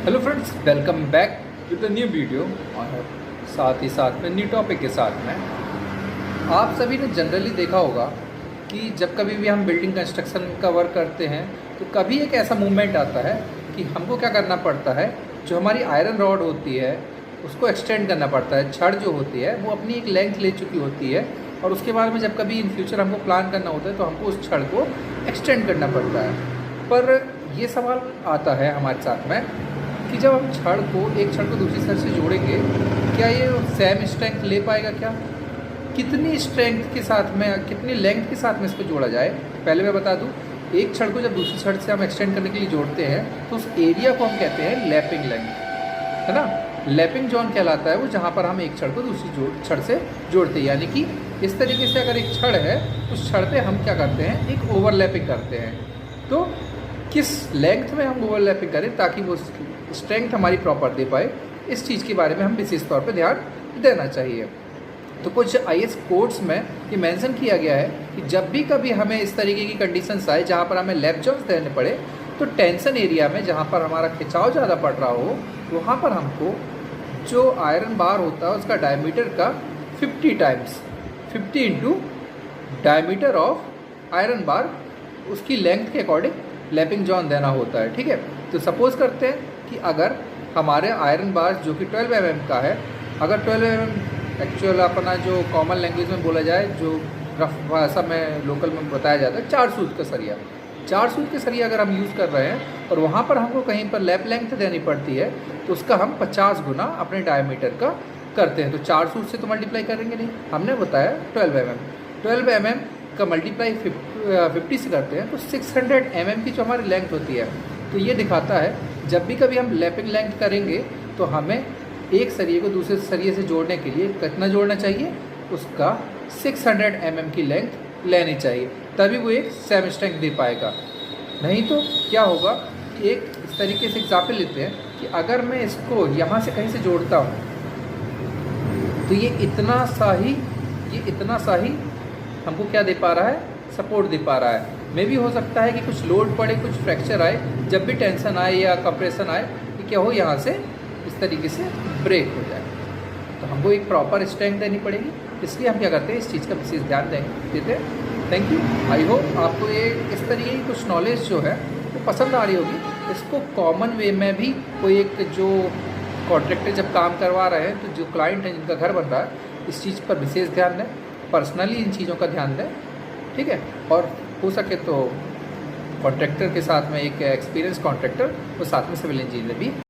Hello friends, welcome back with the new video और साथ में न्यू टॉपिक के साथ में आप सभी ने जनरली देखा होगा कि जब कभी भी हम बिल्डिंग कंस्ट्रक्शन का वर्क करते हैं तो कभी एक ऐसा मूवमेंट आता है कि हमको क्या करना पड़ता है, जो हमारी आयरन रॉड होती है उसको एक्सटेंड करना पड़ता है। छड़ जो होती है वो अपनी एक लेंथ ले चुकी होती है और उसके बाद में जब कभी इन फ्यूचर हमको प्लान करना होता है तो हमको उस छड़ को एक्सटेंड करना पड़ता है। पर ये सवाल आता है हमारे साथ में कि जब हम एक छड़ को दूसरी छड़ से जोड़ेंगे, क्या ये सेम स्ट्रेंथ ले पाएगा? क्या कितनी स्ट्रेंथ के साथ में, कितनी लेंथ के साथ में इसको जोड़ा जाए? पहले मैं बता दूं, एक छड़ को जब दूसरी छड़ से हम एक्सटेंड करने के लिए जोड़ते हैं तो उस एरिया को हम कहते हैं लैपिंग लेंथ, है ना। लैपिंग जोन कहलाता है वो जहाँ पर हम एक छड़ को दूसरी छड़ से जोड़ते हैं। यानी कि इस तरीके से अगर एक छड़ है, उस छड़ पे हम क्या करते हैं, एक ओवरलैपिंग करते हैं। तो किस लेंथ में हम ओवरलैपिंग करें ताकि वो स्ट्रेंथ हमारी प्रॉपर दे पाए, इस चीज़ के बारे में हम विशेष तौर पे ध्यान देना चाहिए। तो कुछ आईएस कोड्स में ये मेंशन किया गया है कि जब भी कभी हमें इस तरीके की कंडीशंस आए जहाँ पर हमें लैप जॉन्स देने पड़े, तो टेंशन एरिया में जहाँ पर हमारा खिंचाव ज़्यादा पड़ रहा हो, वहाँ पर हमको जो आयरन बार होता है उसका डायमीटर का 50 times 50 into diameter of iron bar, उसकी लेंथ के अकॉर्डिंग लैपिंग जॉन देना होता है। ठीक है, तो सपोज़ करते हैं कि अगर हमारे आयरन बार जो कि 12 mm का है, अगर 12 mm एक्चुअल अपना जो कॉमन लैंग्वेज में बोला जाए, जो रफ भाषा में लोकल में बताया जाता है, 4 सूत का सरिया, 4 सूत के सरिया अगर हम यूज़ कर रहे हैं और वहाँ पर हमको कहीं पर लैप लेंथ देनी पड़ती है तो उसका हम 50 गुना अपने डायमीटर का करते हैं। तो 4 सूत से तो मल्टीप्लाई करेंगे नहीं, हमने बताया 12 mm का मल्टीप्लाई 50 से करते हैं तो 600 mm की जो हमारी लेंथ होती है। तो ये दिखाता है जब भी कभी हम लैपिंग लेंथ करेंगे तो हमें एक सरिये को दूसरे सरिये से जोड़ने के लिए कितना जोड़ना चाहिए, उसका 600 mm की लेंथ लेनी चाहिए, तभी वो एक सेम स्ट्रेंथ दे पाएगा। नहीं तो क्या होगा कि एक इस तरीके से एग्जाम्पल लेते हैं कि अगर मैं इसको यहाँ से कहीं से जोड़ता हूँ तो ये इतना सा ही हमको क्या दे पा रहा है, सपोर्ट दे पा रहा है। मे भी हो सकता है कि कुछ लोड पड़े, कुछ फ्रैक्चर आए, जब भी टेंशन आए या कंप्रेशन आए कि क्या हो, यहाँ से इस तरीके से ब्रेक हो जाए। तो हमको एक प्रॉपर स्ट्रेंथ देनी पड़ेगी, इसलिए हम क्या करते हैं, इस चीज़ का विशेष ध्यान देते हैं। Thank you. आई होप आपको ये इस तरीके की कुछ नॉलेज जो है वो पसंद आ रही होगी। इसको कॉमन वे में भी कोई एक जो कॉन्ट्रैक्टर जब काम करवा रहे हैं तो जो क्लाइंट हैं जिनका घर बन रहा है, इस चीज़ पर विशेष ध्यान दें, पर्सनली इन चीज़ों का ध्यान दें। ठीक है, और हो सके तो कॉन्ट्रैक्टर के साथ में एक एक्सपीरियंस कॉन्ट्रैक्टर, वो साथ में सिविल इंजीनियर भी